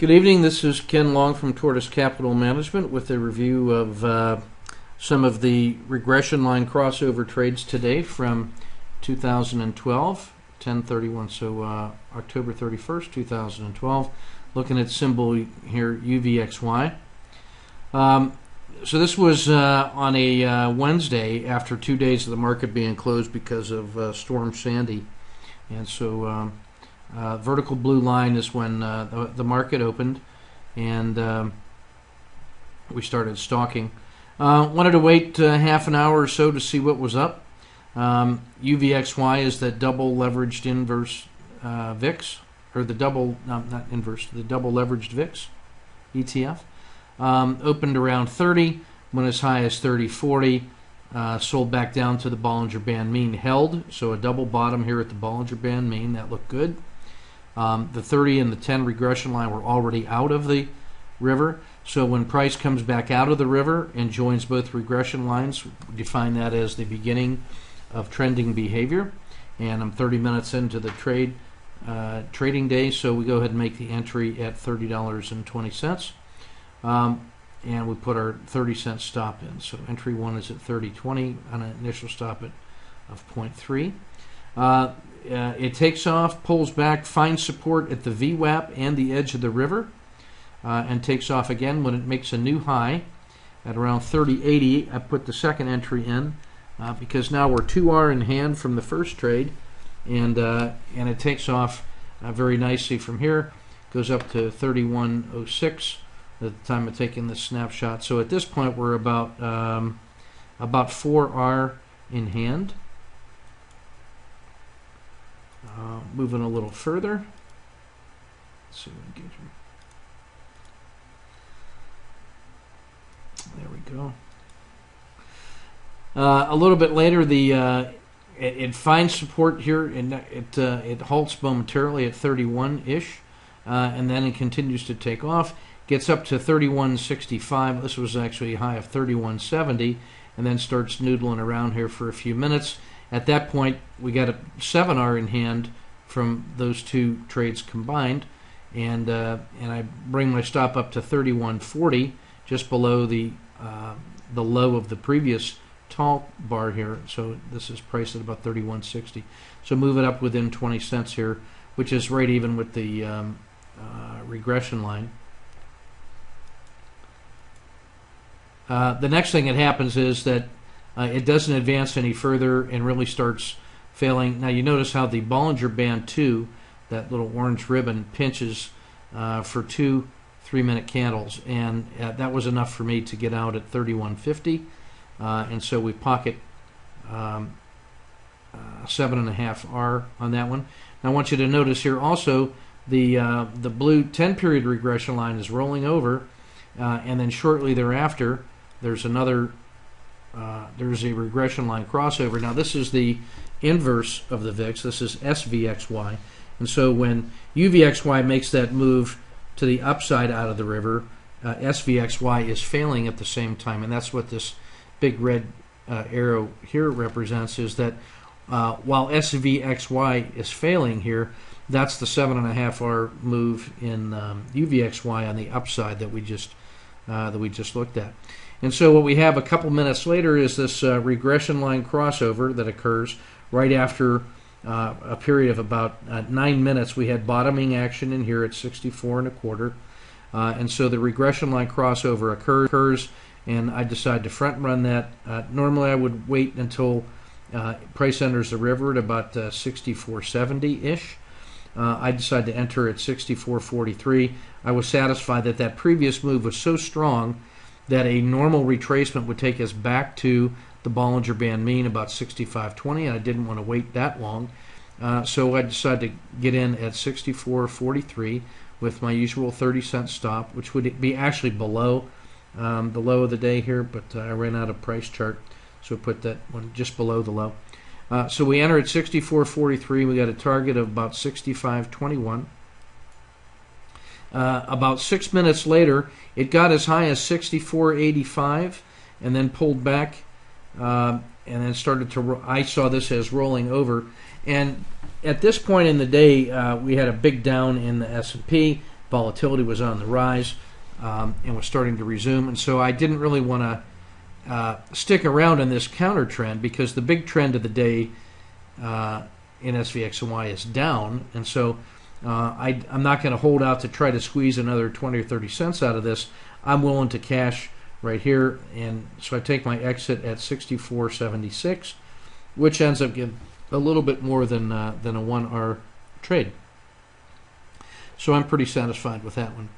Good evening. This is Ken Long from Tortoise Capital Management with a review of some of the regression line crossover trades today from 2012, 10/31, so October 31st, 2012. Looking at symbol here, UVXY. So this was on a Wednesday after 2 days of the market being closed because of Storm Sandy. And so vertical blue line is when the market opened, and we started stalking. Wanted to wait half an hour or so to see what was up. UVXY is the double leveraged inverse VIX, or the double, not inverse, the double leveraged VIX ETF. Opened around 30, went as high as 30.40, sold back down to the Bollinger Band mean, held, so a double bottom here at the Bollinger Band mean, that looked good. The 30 and the 10 regression line were already out of the river, so when price comes back out of the river and joins both regression lines, we define that as the beginning of trending behavior. And I'm 30 minutes into the trading day, so we go ahead and make the entry at $30.20. And we put our 30-cent stop in. So entry 1 is at 30.20 on an initial stop of 0.3. It takes off, pulls back, finds support at the VWAP and the edge of the river, and takes off again when it makes a new high at around 30.80. I put the second entry in because now we're 2R in hand from the first trade, and it takes off very nicely from here. Goes up to 31.06 at the time of taking the snapshot. So at this point we're about 4R in hand. Moving a little further. Let's see engagement. There we go. A little bit later, it finds support here, and it halts momentarily at 31-ish, and then it continues to take off. Gets up to 31.65. This was actually a high of 31.70, and then starts noodling around here for a few minutes. At that point, we got a 7R in hand from those two trades combined, and I bring my stop up to 31.40, just below the low of the previous tall bar here. So this is priced at about 31.60. So move it up within 20 cents here, which is right even with the regression line. The next thing that happens is that it doesn't advance any further and really starts failing. Now you notice how the Bollinger Band 2, that little orange ribbon, pinches for 2 3-minute candles, and that was enough for me to get out at 31.50, and so we pocket 7.5R on that one. Now I want you to notice here also the blue 10-period regression line is rolling over, and then shortly thereafter there's another there's a regression line crossover. Now this is the inverse of the VIX. This is SVXY, and so when UVXY makes that move to the upside out of the river, SVXY is failing at the same time, and that's what this big red arrow here represents, is that while SVXY is failing here, that's the 7.5R move in UVXY on the upside that we just looked at. And so what we have a couple minutes later is this regression line crossover that occurs right after a period of about 9 minutes. We had bottoming action in here at 64.25, and so the regression line crossover occurs, and I decide to front run that. Normally I would wait until price enters the river at about 64.70-ish. I decided to enter at 64.43. I was satisfied that that previous move was so strong that a normal retracement would take us back to the Bollinger Band mean, about 65.20, and I didn't want to wait that long. So I decided to get in at 64.43 with my usual 30-cent stop, which would be actually below the low of the day here, but I ran out of price chart, so I put that one just below the low. So we enter at 64.43. We got a target of about 65.21. About 6 minutes later, it got as high as 64.85 and then pulled back, and then started to. I saw this as rolling over, and at this point in the day, we had a big down in the S&P. volatility was on the rise and was starting to resume. And so I didn't really want to stick around in this counter trend because the big trend of the day in SVXY is down. And so I'm not going to hold out to try to squeeze another 20 or 30 cents out of this. I'm willing to cash right here, and so I take my exit at 64.76, which ends up getting a little bit more than a 1R trade. So I'm pretty satisfied with that one.